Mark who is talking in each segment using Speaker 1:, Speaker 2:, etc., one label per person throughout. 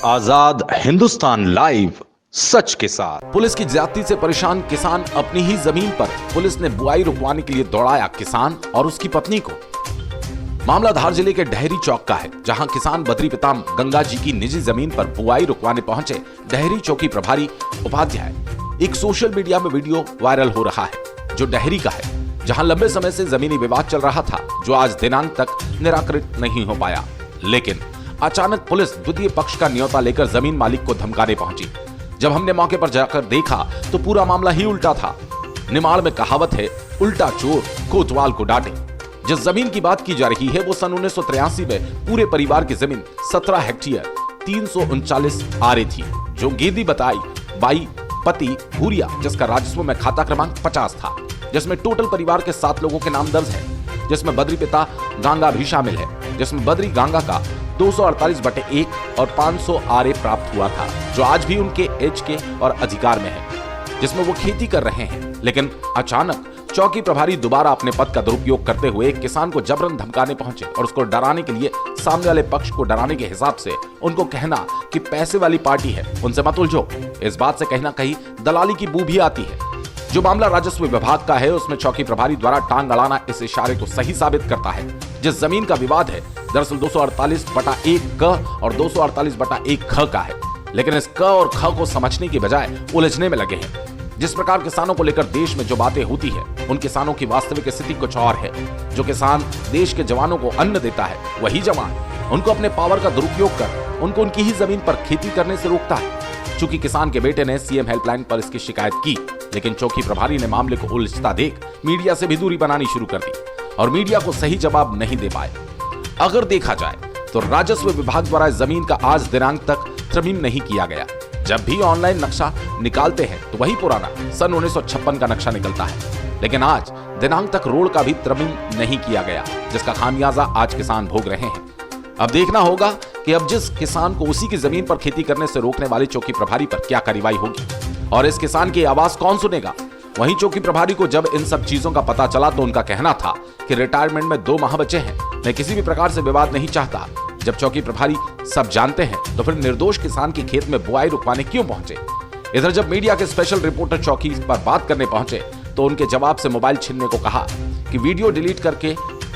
Speaker 1: आजाद Hindustan live, सच के साथ। Police की ज्यादती से परेशान किसान अपनी ही जमीन पर पुलिस ने बुआई रुकवाने के लिए दौड़ाया किसान और उसकी पत्नी को। मामला धार जिले के डहरी चौक का है, जहां किसान बद्री पिताम गंगा जी की निजी जमीन पर बुआई रुकवाने पहुंचे डहरी चौकी प्रभारी उपाध्याय। एक सोशल मीडिया में वीडियो वायरल हो रहा है जो डहरी का है, जहां लंबे समय से जमीनी विवाद चल रहा था, जो आज दिनांक तक निराकृत नहीं हो पाया। लेकिन अचानक पुलिस द्वितीय पक्ष का न्योता लेकर जमीन मालिक को धमकाने पहुंची। जब हमने मौके पर जाकर देखा तो पूरा मामला ही उल्टा था। निमाड़ में कहावत है, उल्टा चोर कोतवाल को डांटे। जिस जमीन की बात की जा रही है वो सन 1983 में पूरे परिवार की जमीन 17 हेक्टेयर 339 आरे थी, जो गेदी बताई बाई पति भूरिया, जिसका राजस्व में खाता क्रमांक 50 था, जिसमें टोटल परिवार के 7 लोगों के नाम दर्ज है, जिसमें बद्री पिता गांगा भी शामिल है, जिसमें बद्री गांगा का 248/1 और 500 आरे प्राप्त हुआ था, जो आज भी उनके एज के और अधिकार में है, जिसमें वो खेती कर रहे हैं। लेकिन अचानक चौकी प्रभारी दोबारा अपने पद का दुरुपयोग करते हुए एक किसान को जबरन धमकाने पहुंचे और उसको डराने के लिए सामने वाले पक्ष को डराने के हिसाब से उनको कहना कि पैसे वाली पार्टी है, उनसे मत उलझो। इस बात से कहीं ना कहीं दलाली की बू भी आती है। जो मामला राजस्व विभाग का है उसमें चौकी प्रभारी द्वारा टांग अड़ाना इस इशारे को सही साबित करता है। जिस जमीन का विवाद है दरअसल 248/1 क और 248/1 ख का है, लेकिन इस क और ख को समझने की बजाय उलझने में लगे हैं। जिस प्रकार किसानों को लेकर देश में जो बातें होती है, उन किसानों की वास्तविक स्थिति कुछ और है। जो किसान देश के जवानों को अन्न देता है, वही जवान उनको अपने पावर का दुरुपयोग कर उनको उनकी ही जमीन पर खेती करने से रोकता है। चूंकि किसान के बेटे ने सीएम हेल्पलाइन पर इसकी शिकायत की, लेकिन चौकी प्रभारी ने मामले को उलझता देख मीडिया से भी दूरी बनानी शुरू कर दी और मीडिया को सही जवाब नहीं दे पाए। अगर देखा जाए तो राजस्व विभाग द्वारा जमीन का आज दिनांक तक तरमीम नहीं किया गया। जब भी ऑनलाइन नक्शा निकालते हैं तो वही पुराना सन 1956 का नक्शा निकलता है, लेकिन आज दिनांक तक रोड का भी तरमीम नहीं किया गया, जिसका खामियाजा आज किसान भोग रहे हैं। अब देखना होगा कि अब जिस किसान को उसी की जमीन पर खेती करने से रोकने वाले चौकी प्रभारी पर क्या कार्रवाई होगी और इस किसान की आवाज कौन सुनेगा। वहीं चौकी प्रभारी को जब इन सब चीजों का पता चला तो उनका कहना था कि रिटायरमेंट में 2 माह बचे हैं, मैं किसी भी प्रकार से विवाद नहीं चाहता। जब चौकी प्रभारी सब जानते हैं तो फिर निर्दोष किसान के खेत में बुआई रुकवाने क्यों पहुंचे। इधर जब मीडिया के स्पेशल रिपोर्टर चौकी पर बात करने पहुंचे तो उनके जवाब से मोबाइल छीनने को कहा कि वीडियो डिलीट करके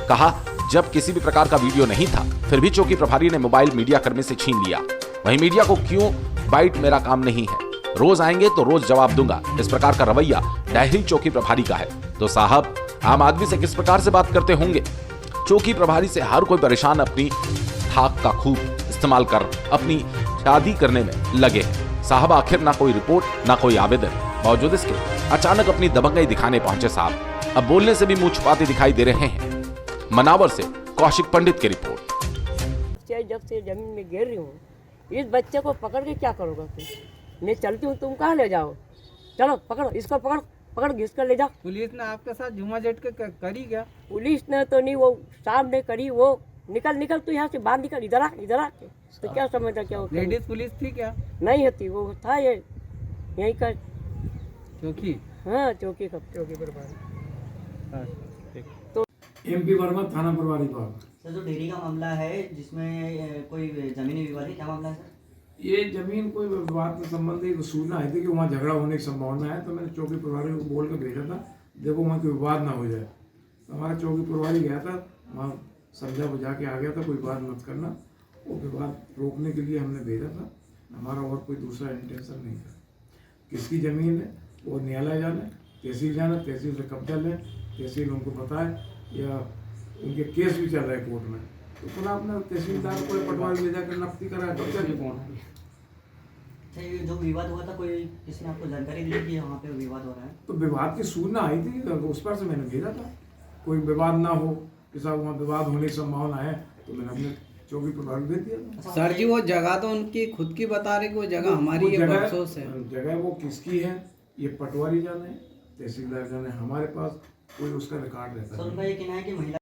Speaker 1: कहा। जब किसी भी प्रकार का वीडियो नहीं था फिर भी चौकी प्रभारी ने मोबाइल मीडिया कर्मी से छीन लिया। वहीं मीडिया को क्यों बाइट मेरा काम नहीं है, रोज आएंगे तो रोज जवाब दूंगा, इस प्रकार का रवैया डहरी चौकी प्रभारी का है। तो साहब आम आदमी से किस प्रकार से बात करते होंगे। चौकी प्रभारी से हर कोई परेशान अपनी थाक का खूब इस्तेमाल कर अपनी शादी करने में लगे हैं। साहब आखिर ना कोई रिपोर्ट ना कोई आवेदन, बावजूद इसके अचानक अपनी दबंगई दिखाने पहुंचे साहब। अब बोलने से भी मुंह छुपाते दिखाई दे रहे हैं। मनावर से कौशिक पंडित की रिपोर्ट।
Speaker 2: जब से जमीन में गिर रही हूँ, इस बच्चे को पकड़ के क्या करोगे तुम? मैं चलती हूँ, तुम कहाँ ले जाओ? चलो पकड़ो इसको, पकड़ घिस कर ले जाओ।
Speaker 3: पुलिस ने आपके साथ झूमाझट के करी क्या?
Speaker 2: पुलिस ने तो नहीं, वो सामने करी। वो निकल तू यहाँ से बाहर निकल, इधर आ। तो क्या समझता क्या होता?
Speaker 3: लेडीज पुलिस थी क्या?
Speaker 2: नहीं होती, वो था ये यहीं का
Speaker 3: चौकी।
Speaker 2: हाँ चौकी
Speaker 3: प्रभारी।
Speaker 2: तो
Speaker 4: MP वर्मा थाना प्रभारी बाग।
Speaker 5: सर जो डेयरी का मामला है जिसमें कोई जमीनी विवाद है, क्या मामला है सर? ये
Speaker 4: जमीन कोई विवाद से संबंधित सूचना आई थी कि वहाँ झगड़ा होने की संभावना है, तो मैंने चौकी प्रभारी को बोल कर भेजा था, देखो वहाँ कोई विवाद ना हो जाए। तो हमारा चौकी प्रभारी गया था, वहाँ समझा बुझा के आ गया था, कोई बात मत करना। वो विवाद रोकने के लिए हमने भेजा था, हमारा और कोई दूसरा इंटेंशन नहीं था। किसकी ज़मीन है वो न्यायालय जाने, तहसील जाना, तहसील से कब्जा लें, तहसील उनको बताए, या उनके केस भी चल रहे हैं कोर्ट में, तो पुनः अपने तहसीलदार को पटवारी ले जाकर नफ्ती कराया, कब्जा भी कौन है।
Speaker 5: अच्छा, ये जो विवाद हुआ था, कोई किसी ने आपको जानकारी दी कि यहाँ पे विवाद हो रहा है?
Speaker 4: तो विवाद की सूचना आई थी, उस पर से मैंने भेजा था, कोई विवाद ना हो कि साहब वहाँ विवाद होने की संभावना है, तो मैंने अपने चौकी प्रभारी दे दिया।
Speaker 3: सर जी वो जगह तो उनकी खुद की बता रहे कि वो जगह हमारी है, अफसोस है।
Speaker 4: जगह वो किसकी है ये पटवारी जाने, तहसीलदार जाने, हमारे पास कोई उसका रिकॉर्ड रहता है।
Speaker 5: सर उनका ये कहना है कि महिला